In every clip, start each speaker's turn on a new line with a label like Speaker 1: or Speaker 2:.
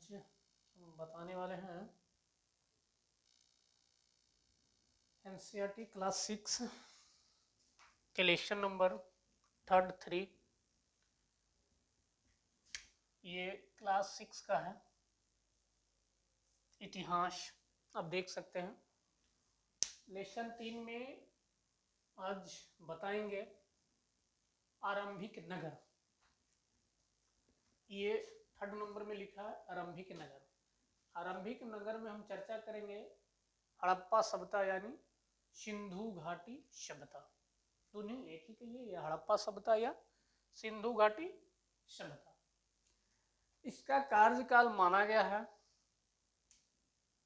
Speaker 1: आज हम बताने वाले हैं एनसीईआरटी क्लास 6 के लेसन नंबर 3 ये क्लास 6 का है इतिहास। आप देख सकते हैं लेसन 3 में आज बताएंगे आरंभिक नगर। ये 3rd नंबर में लिखा है आरंभिक नगर। आरंभिक नगर में हम चर्चा करेंगे हड़प्पा सभ्यता यानी सिंधु घाटी सभ्यता। दोनों एक ही कहिए, या हड़प्पा सभ्यता या सिंधु घाटी सभ्यता। इसका कार्यकाल माना गया है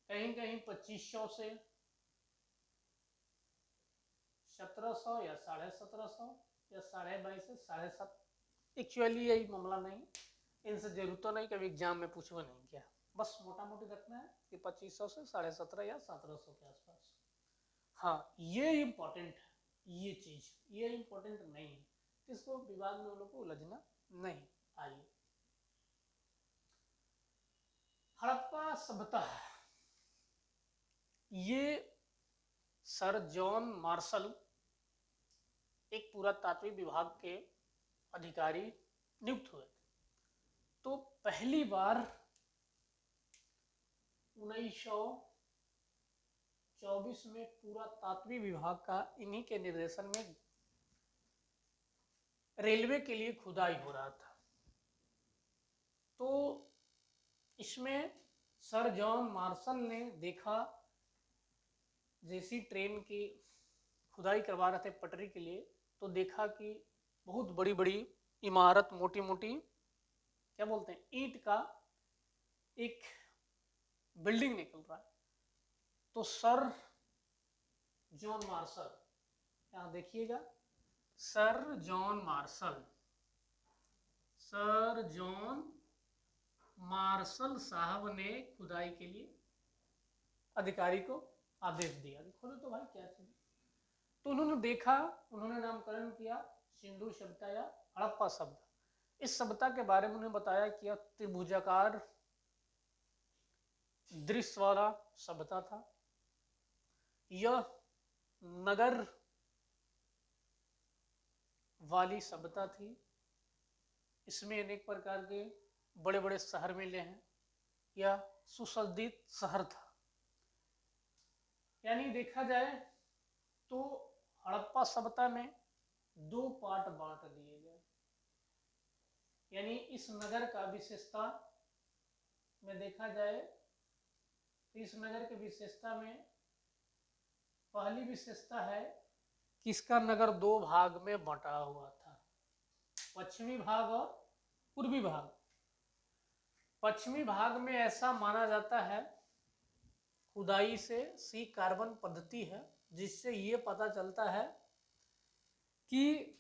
Speaker 1: कहीं कहीं 2500 से 1700 या 1750 या 2250 से 750। एक्चुअली यही मामला नहीं, इनसे जरूरत तो नहीं, कभी एग्जाम में पूछवा नहीं किया, बस मोटा मोटी रखना है कि 2500 से 1750 या 1700 के आसपास। हाँ, ये इम्पोर्टेंट है, ये चीज ये इम्पोर्टेंट नहीं है, इसको विवाद में उन लोग को उलझना नहीं। आइए, हड़प्पा सभ्यता ये सर जॉन मार्शल एक पुरातात्विक विभाग के अधिकारी नियुक्त हुए थे। तो पहली बार 1924 में पुरातात्विक विभाग का इन्हीं के निर्देशन में रेलवे के लिए खुदाई हो रहा था। तो इसमें सर जॉन मार्शल ने देखा, जैसी ट्रेन की खुदाई करवा रहे थे पटरी के लिए, तो देखा कि बहुत बड़ी बड़ी इमारत, मोटी मोटी क्या बोलते हैं, ईंट का एक बिल्डिंग निकल रहा है। तो सर जॉन मार्शल, यहाँ देखिएगा, सर जॉन मार्शल साहब ने खुदाई के लिए अधिकारी को आदेश दिया। खोलो तो भाई क्या चीज। तो उन्होंने देखा, उन्होंने नामकरण किया सिंधु सभ्यता या हड़प्पा सभ्यता। इस सभ्यता के बारे में उन्होंने बताया कि यह त्रिभुजाकार दृश्य वाला सभ्यता था, यह नगर वाली सभ्यता थी, इसमें अनेक प्रकार के बड़े बड़े शहर मिले हैं, यह सुसज्जित शहर था। यानी देखा जाए तो हड़प्पा सभ्यता में 2 पार्ट बांट दिए गए। यानी इस नगर का विशेषता में देखा जाए तो इस नगर की विशेषता में पहली विशेषता है कि इसका नगर 2 भाग में बंटा हुआ था, पश्चिमी भाग और पूर्वी भाग। पश्चिमी भाग में ऐसा माना जाता है, खुदाई से सी कार्बन पद्धति है, जिससे ये पता चलता है कि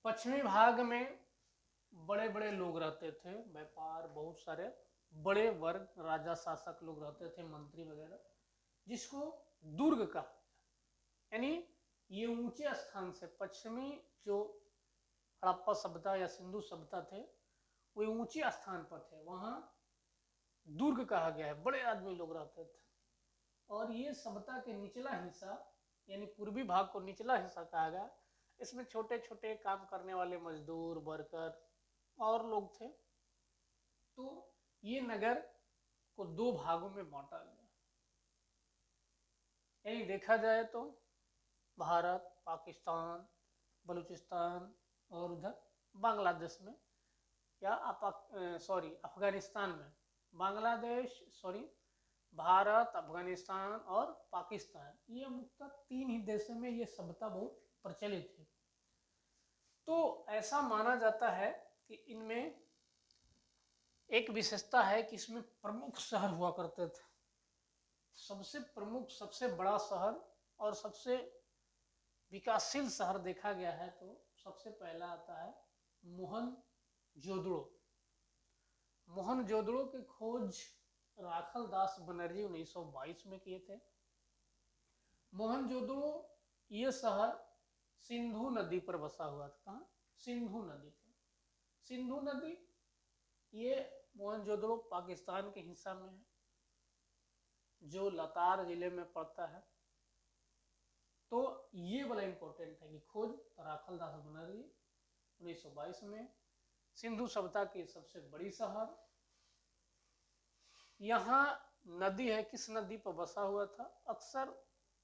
Speaker 1: पश्चिमी भाग में बड़े बड़े लोग रहते थे, व्यापार, बहुत सारे बड़े वर्ग, राजा शासक लोग रहते थे, मंत्री वगैरह, जिसको दुर्ग का, यानी ये ऊंचे स्थान से, पश्चिमी जो हड़प्पा सभ्यता या सिंधु सभ्यता थे वो ऊंचे स्थान पर थे, वहां दुर्ग कहा गया है, बड़े आदमी लोग रहते थे। और ये सभ्यता के निचला हिस्सा यानी पूर्वी भाग को निचला हिस्सा कहा गया, इसमें छोटे छोटे काम करने वाले मजदूर, वर्कर और लोग थे। तो ये नगर को 2 भागों में बांटा गया। यानी देखा जाए तो भारत, पाकिस्तान, बलूचिस्तान और उधर बांग्लादेश में, या अफगानिस्तान में, भारत, अफगानिस्तान और पाकिस्तान, ये मुख्यतः 3 ही देशों में ये सभ्यता बहुत प्रचलित है। तो ऐसा माना जाता है कि इनमें एक विशेषता है कि इसमें प्रमुख शहर हुआ करते थे। सबसे प्रमुख, सबसे बड़ा शहर और सबसे विकासशील शहर देखा गया है तो सबसे पहला आता है मोहनजोदड़ो। मोहनजोदड़ो की खोज राखल दास बनर्जी 1922 में किए थे। मोहनजोदड़ो ये शहर सिंधु नदी पर बसा हुआ था। कहाँ? सिंधु नदी पर। सिंधु नदी ये मोहनजोदड़ो पाकिस्तान के हिस्सा में है, जो लातार जिले में पड़ता है। तो ये बड़ा इंपॉर्टेंट है कि खोज तराखल दास बनर्जी 1922 में, सिंधु सभ्यता की सबसे बड़ी शहर। यहाँ नदी है, किस नदी पर बसा हुआ था? अक्सर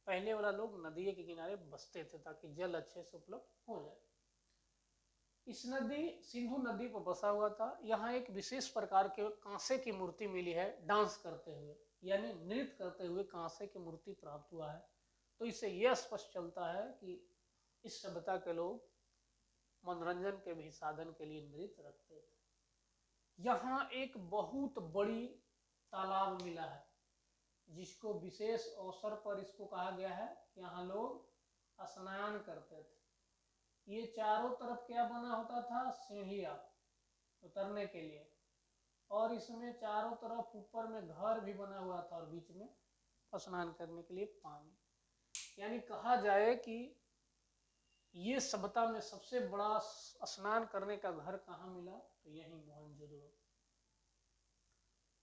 Speaker 1: पहले वाला लोग नदी के किनारे बसते थे ताकि जल अच्छे से उपलब्ध हो जाए। इस नदी सिंधु नदी पर बसा हुआ था। यहाँ एक विशेष प्रकार के कांसे की मूर्ति मिली है, डांस करते हुए यानी नृत्य करते हुए कांसे की मूर्ति प्राप्त हुआ है। तो इससे यह स्पष्ट चलता है कि इस सभ्यता के लोग मनोरंजन के भी साधन के लिए नृत्य रखते थे। यहाँ एक बहुत बड़ी तालाब मिला है, जिसको विशेष अवसर पर इसको कहा गया है कि यहाँ लोग स्नान करते थे। ये चारों तरफ क्या बना होता था? सीढ़ियाँ उतरने के लिए, और इसमें चारों तरफ ऊपर में घर भी बना हुआ था और बीच में स्नान करने के लिए पानी। यानी कहा जाए कि ये सभ्यता में सबसे बड़ा स्नान करने का घर कहाँ मिला? तो यही मोहनजोदड़ो।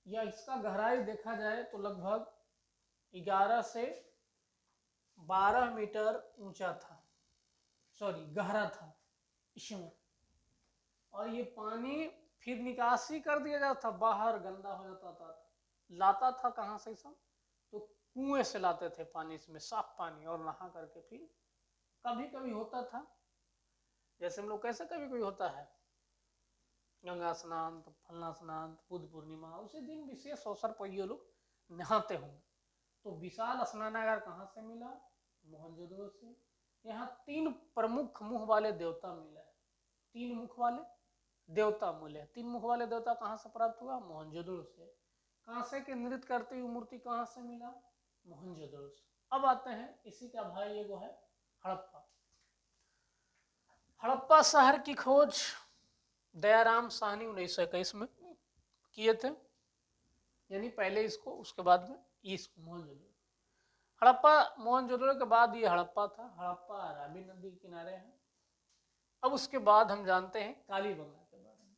Speaker 1: या इसका गहराई देखा जाए तो लगभग 11 से 12 मीटर ऊंचा था, गहरा था इसमें। और ये पानी फिर निकासी कर दिया जाता था, बाहर गंदा हो जाता था। लाता था कहाँ से सब? तो कुएं से लाते थे पानी, इसमें साफ पानी, और नहा करके फिर कभी कभी होता था, जैसे हम लोग कैसे कभी कभी होता है गंगा स्नान, तो फलना स्नान, तो बुद्ध पूर्णिमा, उसी दिन विशेष अवसर पर ये लोग नहाते होंगे। तो विशाल स्नानागार कहाँ से मिला? मोहनजोदड़ो से। यहाँ 3 प्रमुख मुख वाले देवता मिले हैं, 3 मुख वाले देवता मिले। 3 मुख वाले देवता कहाँ से प्राप्त हुआ? मोहनजोदड़ो से। कांसे के नृत्य करती हुई मूर्ति कहाँ से मिला? मोहनजोदड़ो से। अब आते हैं इसी का भाई एगो है हड़प्पा। हड़प्पा शहर की खोज दयाराम साहनी 1921 में किए थे, यानी पहले इसको, उसके बाद में इसको मोहनजोदड़ो। हड़प्पा मोहनजोदड़ो के बाद ये हड़प्पा था। हड़प्पा रावी नदी के किनारे है। अब उसके बाद हम जानते हैं कालीबंगा के बारे में।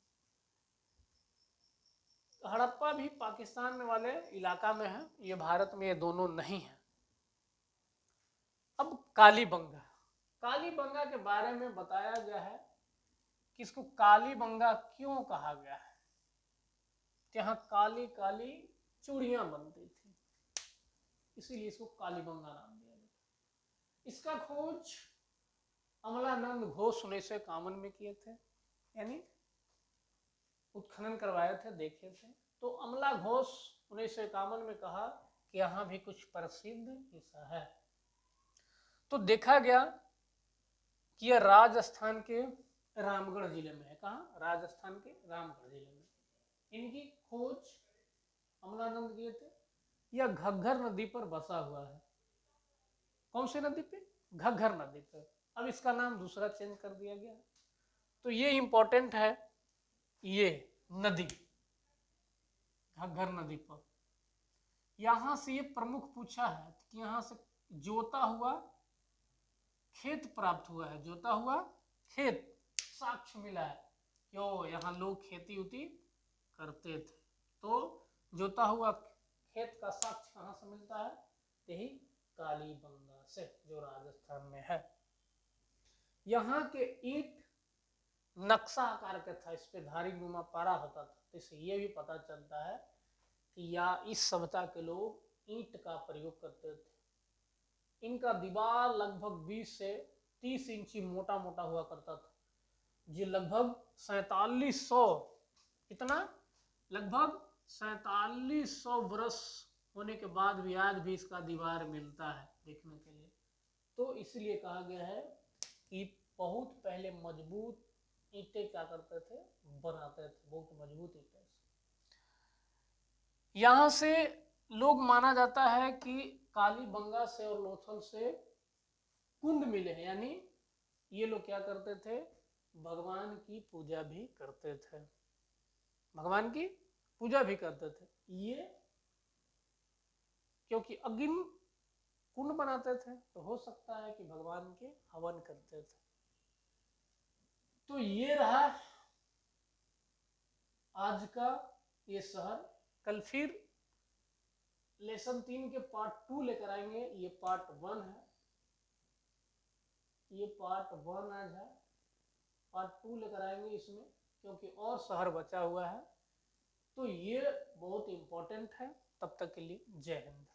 Speaker 1: हड़प्पा भी पाकिस्तान में वाले इलाका में है, ये भारत में ये दोनों नहीं है। अब कालीबंगा, कालीबंगा के बारे में बताया गया है कि इसको कालीबंगा क्यों कहा गया है? यहाँ काली काली चूड़ियां बनती थी, इसीलिए इसको कालीबंगा नाम दिया गया। इसका खोज अमलानंद घोष 1951 में किए थे, यानी उत्खनन करवाए थे, देखे थे। तो अमला घोष 1951 में कहा कि यहाँ भी कुछ प्रसिद्ध हिस्सा है। तो देखा गया कि यह राजस्थान के रामगढ़ जिले में है। कहाँ? राजस्थान के रामगढ़ जिले में। इनकी खोज अमलानंद किए थे। यह घग्घर नदी पर बसा हुआ है। कौन सी नदी पे? घग्घर नदी पर। अब इसका नाम दूसरा चेंज कर दिया गया। तो ये इंपॉर्टेंट है, ये नदी घग्घर नदी पर। यहां से ये प्रमुख पूछा है कि यहां से जोता हुआ खेत प्राप्त हुआ है, जोता हुआ खेत साक्ष्य मिला है, क्यों? यहाँ लोग खेती उती करते थे। तो जोता हुआ खेत का साक्ष्य कहाँ से मिलता है? यही कालीबंगा से, जो राजस्थान में है। यहाँ के ईंट नक्शा आकार का था, इस पे धारी नुमा पारा होता था। तो इससे ये भी पता चलता है कि या इस सभ्यता के लोग ईंट का प्रयोग करते थे। इनका दीवार लगभग 20 से 30 इंची मोटा मोटा हुआ करता था, जो लगभग 4700, कितना? लगभग 4700 वर्ष होने के बाद भी आज भी इसका दीवार मिलता है देखने के लिए। तो इसलिए कहा गया है कि बहुत पहले मजबूत ईंटें क्या करते थे? बनाते थे, बहुत मजबूत ईंटें। यहाँ से लोग माना जाता है कि कालीबंगा से और लोथल से कुंड मिले हैं, यानी ये लोग क्या करते थे? भगवान की पूजा भी करते थे, भगवान की पूजा भी करते थे। ये क्योंकि अग्नि कुंड बनाते थे, तो हो सकता है कि भगवान के हवन करते थे। तो ये रहा आज का ये शहर। कल फिर लेसन 3 के पार्ट 2 लेकर आएंगे। ये पार्ट 1 है, ये पार्ट 1 आज है, पार्ट 2 लेकर आएंगे इसमें, क्योंकि और शहर बचा हुआ है। तो ये बहुत इंपॉर्टेंट है। तब तक के लिए जय हिंद।